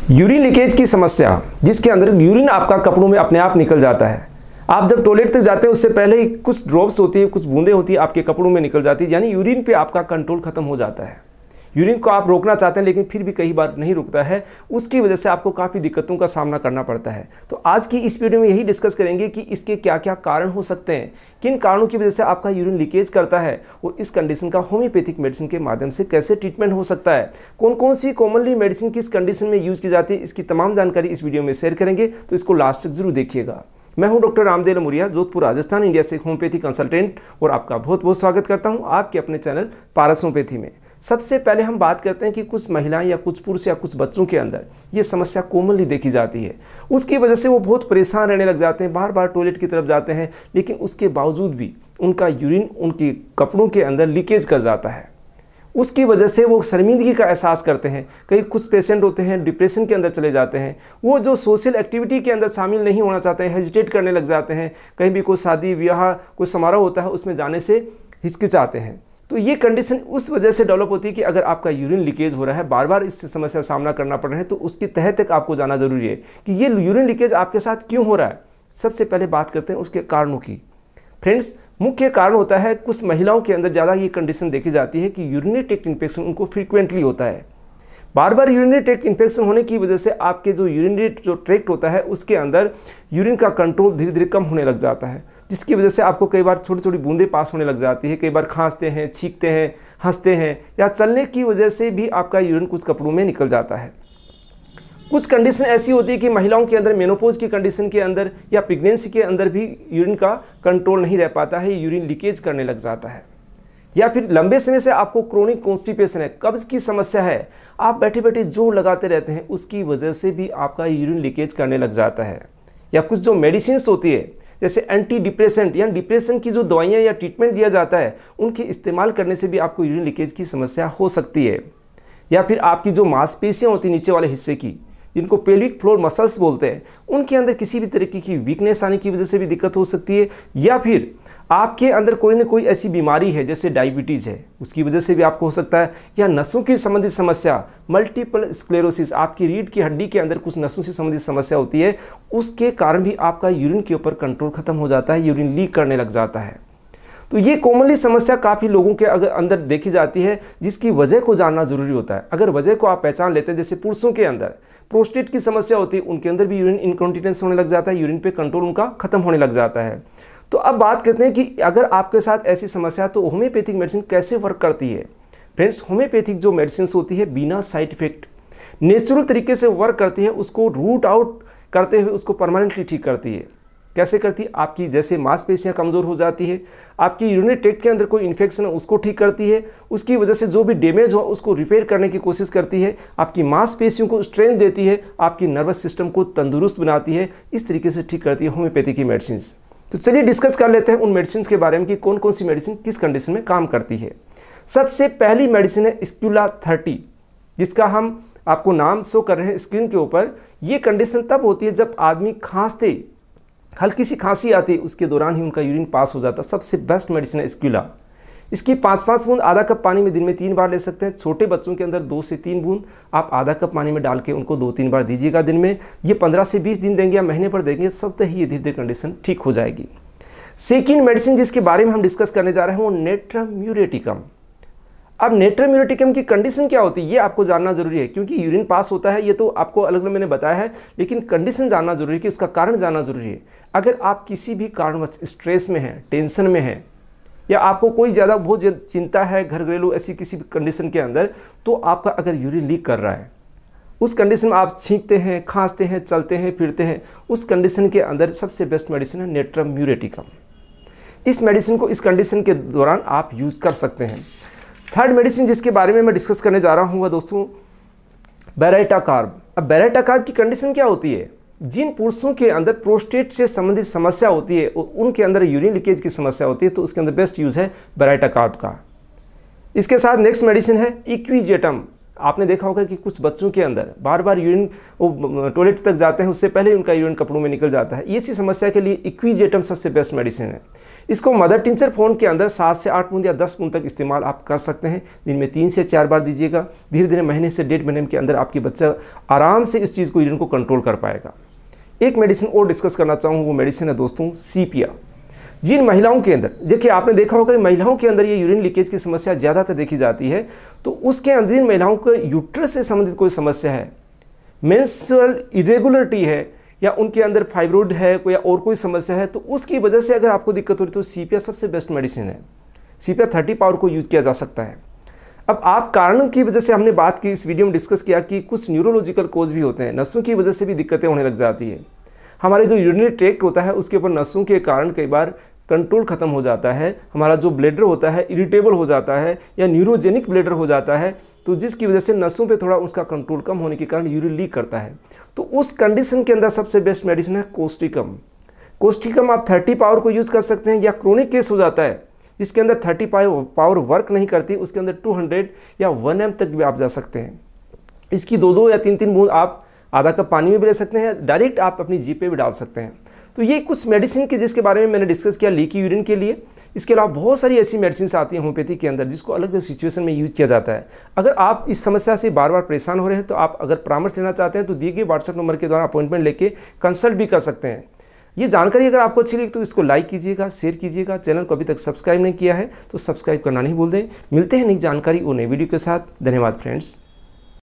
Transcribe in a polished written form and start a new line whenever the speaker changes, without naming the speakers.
Urine leakage की समस्या, जिसके अंदर यूरिन आपका कपड़ों में अपने आप निकल जाता है। आप जब टॉयलेट तक जाते हैं उससे पहले ही कुछ ड्रॉप्स होती है, कुछ बूंदें होती है, आपके कपड़ों में निकल जाती है, यानी यूरिन पे आपका कंट्रोल खत्म हो जाता है। यूरिन को आप रोकना चाहते हैं लेकिन फिर भी कई बार नहीं रुकता है, उसकी वजह से आपको काफ़ी दिक्कतों का सामना करना पड़ता है। तो आज की इस वीडियो में यही डिस्कस करेंगे कि इसके क्या क्या कारण हो सकते हैं, किन कारणों की वजह से आपका यूरिन लीकेज करता है और इस कंडीशन का होम्योपैथिक मेडिसिन के माध्यम से कैसे ट्रीटमेंट हो सकता है, कौन कौन सी कॉमनली मेडिसिन किस कंडीशन में यूज़ की जाती है, इसकी तमाम जानकारी इस वीडियो में शेयर करेंगे। तो इसको लास्ट तक जरूर देखिएगा। मैं हूं डॉक्टर रामदेव लमुरिया, जोधपुर राजस्थान, इंडिया से होम्योपैथी कंसल्टेंट, और आपका बहुत बहुत स्वागत करता हूं आपके अपने चैनल पारस होम्योपैथी में। सबसे पहले हम बात करते हैं कि कुछ महिलाएं या कुछ पुरुष या कुछ बच्चों के अंदर ये समस्या कॉमनली देखी जाती है। उसकी वजह से वो बहुत परेशान रहने लग जाते हैं, बार बार टॉयलेट की तरफ जाते हैं, लेकिन उसके बावजूद भी उनका यूरिन उनके कपड़ों के अंदर लीकेज कर जाता है। उसकी वजह से वो शर्मिंदगी का एहसास करते हैं। कई कुछ पेशेंट होते हैं डिप्रेशन के अंदर चले जाते हैं, वो जो सोशल एक्टिविटी के अंदर शामिल नहीं होना चाहते हैं, हेजिटेट करने लग जाते हैं। कहीं भी कोई शादी ब्याह कोई समारोह होता है उसमें जाने से हिचकिचाते हैं। तो ये कंडीशन उस वजह से डेवलप होती है कि अगर आपका यूरिन लीकेज हो रहा है, बार बार इस समस्या का सामना करना पड़ रहा है, तो उसकी तह तक आपको जाना जरूरी है कि ये यूरिन लीकेज आपके साथ क्यों हो रहा है। सबसे पहले बात करते हैं उसके कारणों की। फ्रेंड्स, मुख्य कारण होता है कुछ महिलाओं के अंदर ज़्यादा ये कंडीशन देखी जाती है कि यूरिनरी ट्रैक्ट इन्फेक्शन उनको फ्रीक्वेंटली होता है। बार बार यूरिनरी ट्रैक्ट इन्फेक्शन होने की वजह से आपके जो यूरिनरी जो ट्रैक्ट होता है उसके अंदर यूरिन का कंट्रोल धीरे धीरे कम होने लग जाता है, जिसकी वजह से आपको कई बार छोटी छोटी बूंदें पास होने लग जाती है। कई बार खांसते हैं, छींकते हैं, हंसते हैं, या चलने की वजह से भी आपका यूरिन कुछ कपड़ों में निकल जाता है। कुछ कंडीशन ऐसी होती है कि महिलाओं के अंदर मेनोपॉज की कंडीशन के अंदर या प्रेगनेंसी के अंदर भी यूरिन का कंट्रोल नहीं रह पाता है, यूरिन लीकेज करने लग जाता है। या फिर लंबे समय से आपको क्रोनिक कॉन्स्टिपेशन है, कब्ज की समस्या है, आप बैठे बैठे जोर लगाते रहते हैं, उसकी वजह से भी आपका यूरिन लीकेज करने लग जाता है। या कुछ जो मेडिसिन होती है जैसे एंटी डिप्रेसेंट या डिप्रेशन की जो दवाइयाँ या ट्रीटमेंट दिया जाता है, उनके इस्तेमाल करने से भी आपको यूरिन लीकेज की समस्या हो सकती है। या फिर आपकी जो मांसपेशियाँ होती नीचे वाले हिस्से की, जिनको पेल्विक फ्लोर मसल्स बोलते हैं, उनके अंदर किसी भी तरीके की वीकनेस आने की वजह से भी दिक्कत हो सकती है। या फिर आपके अंदर कोई ना कोई ऐसी बीमारी है जैसे डायबिटीज़ है, उसकी वजह से भी आपको हो सकता है। या नसों की संबंधित समस्या, मल्टीपल स्क्लेरोसिस, आपकी रीढ़ की हड्डी के अंदर कुछ नसों से संबंधित समस्या होती है, उसके कारण भी आपका यूरिन के ऊपर कंट्रोल खत्म हो जाता है, यूरिन लीक करने लग जाता है। तो ये कॉमनली समस्या काफ़ी लोगों के अंदर देखी जाती है, जिसकी वजह को जानना जरूरी होता है। अगर वजह को आप पहचान लेते हैं, जैसे पुरुषों के अंदर प्रोस्टेट की समस्या होती है, उनके अंदर भी यूरिन इनकॉन्टिनेंस होने लग जाता है, यूरिन पे कंट्रोल उनका खत्म होने लग जाता है। तो अब बात करते हैं कि अगर आपके साथ ऐसी समस्या, तो होम्योपैथिक मेडिसिन कैसे वर्क करती है। फ्रेंड्स, होम्योपैथिक जो मेडिसिन होती है बिना साइड इफेक्ट नेचुरल तरीके से वर्क करती है, उसको रूट आउट करते हुए उसको परमानेंटली ठीक करती है। कैसे करती है? आपकी जैसे मांसपेशियां कमज़ोर हो जाती है, आपकी यूरिनरी ट्रैक्ट के अंदर कोई इन्फेक्शन है उसको ठीक करती है, उसकी वजह से जो भी डैमेज हो उसको रिपेयर करने की कोशिश करती है, आपकी मांसपेशियों को स्ट्रेंथ देती है, आपकी नर्वस सिस्टम को तंदुरुस्त बनाती है। इस तरीके से ठीक करती है होम्योपैथी की मेडिसिन। तो चलिए डिस्कस कर लेते हैं उन मेडिसिन के बारे में कि कौन कौन सी मेडिसिन किस कंडीशन में काम करती है। सबसे पहली मेडिसिन है स्क्यूला 30, जिसका हम आपको नाम शो कर रहे हैं स्क्रीन के ऊपर। ये कंडीशन तब होती है जब आदमी खांसते, हल्की सी खांसी आती है, उसके दौरान ही उनका यूरिन पास हो जाता है। सबसे बेस्ट मेडिसिन है स्क्यूला। इसकी 5-5 बूंद आधा कप पानी में दिन में 3 बार ले सकते हैं। छोटे बच्चों के अंदर 2 से 3 बूंद आप आधा कप पानी में डाल के उनको 2-3 बार दीजिएगा दिन में। ये 15 से 20 दिन देंगे या महीने पर देंगे, सब तक ही ये धीरे धीरे कंडीशन ठीक हो जाएगी। सेकेंड मेडिसिन जिसके बारे में हम डिस्कस करने जा रहे हैं वो नेट्रम म्यूरेटिकम। अब नेट्रम म्यूरेटिकम की कंडीशन क्या होती है ये आपको जानना जरूरी है, क्योंकि यूरिन पास होता है ये तो आपको अलग अलग मैंने बताया है, लेकिन कंडीशन जानना जरूरी है कि उसका कारण जानना जरूरी है। अगर आप किसी भी कारणवश स्ट्रेस में हैं, टेंशन में हैं, या आपको कोई ज़्यादा बहुत चिंता है घर घरेलू ऐसी किसी भी कंडीशन के अंदर, तो आपका अगर यूरिन लीक कर रहा है, उस कंडीशन में आप छींकते हैं, खांसते हैं, चलते हैं, फिरते हैं, उस कंडीशन के अंदर सबसे बेस्ट मेडिसिन है नेट्रम म्यूरेटिकम। इस मेडिसिन को इस कंडीशन के दौरान आप यूज़ कर सकते हैं। थर्ड मेडिसिन जिसके बारे में मैं डिस्कस करने जा रहा हूँ दोस्तों, बेरेटा कार्ब। अब बेरेटा कार्ब की कंडीशन क्या होती है? जिन पुरुषों के अंदर प्रोस्टेट से संबंधित समस्या होती है, उनके अंदर यूरिन लीकेज की समस्या होती है, तो उसके अंदर बेस्ट यूज़ है बेरेटा कार्ब का। इसके साथ नेक्स्ट मेडिसिन है इक्विजेटम। आपने देखा होगा कि कुछ बच्चों के अंदर बार बार यूरिन वो टॉयलेट तक जाते हैं, उससे पहले उनका यूरिन कपड़ों में निकल जाता है। इसी समस्या के लिए इक्विजेटम सबसे बेस्ट मेडिसिन है। इसको मदर टिंचर फॉर्म के अंदर 7 से 8 बूंद या 10 बूंद तक इस्तेमाल आप कर सकते हैं। दिन में 3 से 4 बार दीजिएगा। धीरे धीरे महीने से 1.5 महीने के अंदर आपकी बच्चा आराम से इस चीज़ को, यूरिन को कंट्रोल कर पाएगा। एक मेडिसिन और डिस्कस करना चाहूँ, वो मेडिसिन है दोस्तों सीपिया। जिन महिलाओं के अंदर, देखिए आपने देखा होगा कि महिलाओं के अंदर ये यूरिन लीकेज की समस्या ज़्यादातर देखी जाती है, तो उसके अंदर जिन महिलाओं को यूट्रस से संबंधित कोई समस्या है, मेंस्ट्रुअल इरेगुलरिटी है, या उनके अंदर फाइब्रोइड है कोई या और कोई समस्या है, तो उसकी वजह से अगर आपको दिक्कत हो रही है तो सीपिया सबसे बेस्ट मेडिसिन है। सीपिया 30 पावर को यूज किया जा सकता है। अब आप कारणों की वजह से हमने बात की, इस वीडियो में डिस्कस किया कि कुछ न्यूरोलॉजिकल कोज भी होते हैं, नसों की वजह से भी दिक्कतें होने लग जाती है। हमारे जो यूरिनरी ट्रैक्ट होता है उसके ऊपर नसों के कारण कई बार कंट्रोल खत्म हो जाता है। हमारा जो ब्लैडर होता है इरिटेबल हो जाता है या न्यूरोजेनिक ब्लैडर हो जाता है, तो जिसकी वजह से नसों पे थोड़ा उसका कंट्रोल कम होने के कारण यूरिन लीक करता है। तो उस कंडीशन के अंदर सबसे बेस्ट मेडिसिन है कोस्टिकम। कोस्टिकम आप 30 पावर को यूज़ कर सकते हैं, या क्रोनिक केस हो जाता है जिसके अंदर 30 पावर वर्क नहीं करती, उसके अंदर 200 या 1 ml तक भी आप जा सकते हैं। इसकी 2-2 या 3-3 बूंद आप आधा कप पानी में भी ले सकते हैं, डायरेक्ट आप अपनी जीभ पे भी डाल सकते हैं। तो ये कुछ मेडिसिन के जिसके बारे में मैंने डिस्कस किया लीकी यूरिन के लिए। इसके अलावा बहुत सारी ऐसी मेडिसिन आती हैं होम्योपैथी के अंदर जिसको अलग अलग सिचुएशन में यूज किया जाता है। अगर आप इस समस्या से बार बार परेशान हो रहे हैं तो आप अगर परामर्श लेना चाहते हैं तो दिए गए व्हाट्सएप नंबर के द्वारा अपॉइंटमेंट लेके कंसल्ट भी कर सकते हैं। ये जानकारी अगर आपको अच्छी लगी तो इसको लाइक कीजिएगा, शेयर कीजिएगा। चैनल को अभी तक सब्सक्राइब नहीं किया है तो सब्सक्राइब करना नहीं भूल दें। मिलते हैं नई जानकारी और नई वीडियो के साथ। धन्यवाद फ्रेंड्स।